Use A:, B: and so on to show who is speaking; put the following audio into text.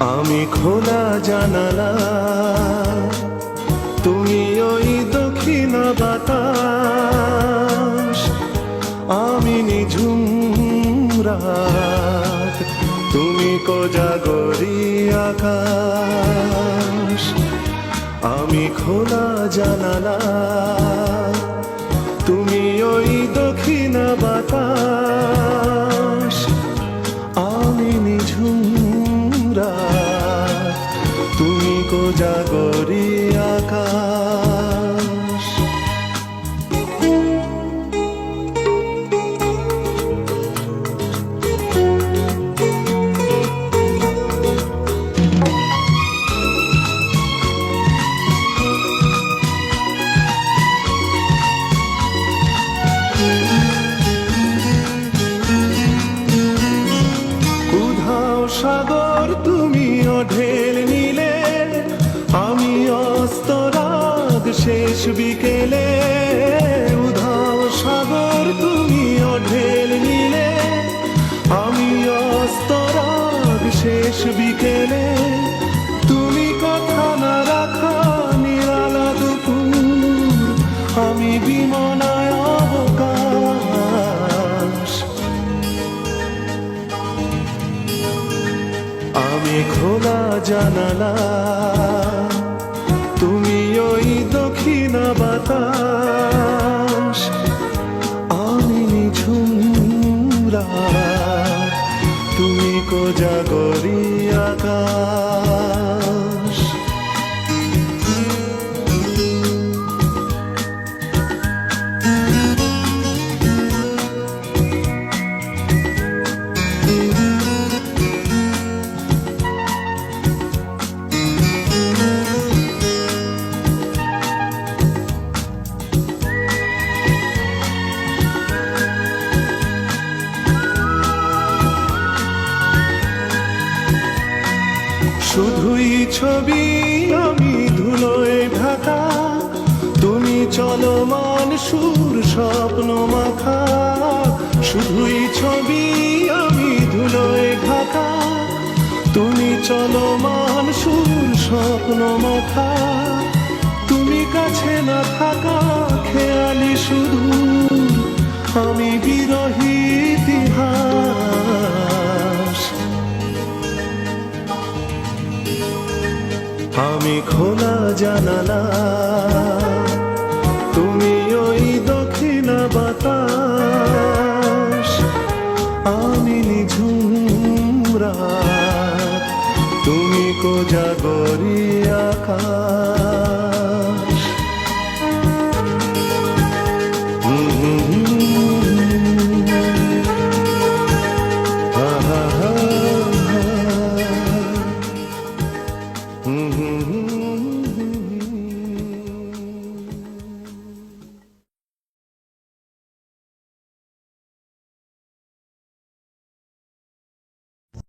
A: আমি খোলা জানালা, তুমি ওই দক্ষিণ বাতাস। আমি নিঝুম রাত, তুমি কোজাগরি আকাশ। আমি খোলা জানালা, তুমি ওই দক্ষিণ বাতাস। আমি নিঝুম রাত, তুমি কোজাগরি আকাশ। সাগর তুমি ঢেল নিলে, আমি অস্তরাগ শেষ বিকেলে। উধাও সাগর তুমি ঢেল নিলে, আমি অস্তরাগ শেষ বিকেলে। তুমি কথা না রাখা নিরালা দুপুর, আমি বিমনায় অবকাশ। আমি খোলা জানালা, তুমি ওই দক্ষিণ বাতাস। আমি নিঝুম রাত, তুমি কোজাগরি আকাশ। শুধুই ছবি আমি ধুলোয় ঢাকা, তুমি চলমান সুর স্বপ্ন মাখা। শুধুই ছবি আমি ধুলোয় ঢাকা, তুমি চলমান সুর স্বপ্ন মাখা। তুমি কাছে না থাকা খেয়ালি শুধু, আমি বিরহী ইতিহাস। আমি খোলা জানালা, তুমি ওই দক্ষিণ বাতাস। আমি নিঝুম রাত, তুমি কোজাগরি আকাশ।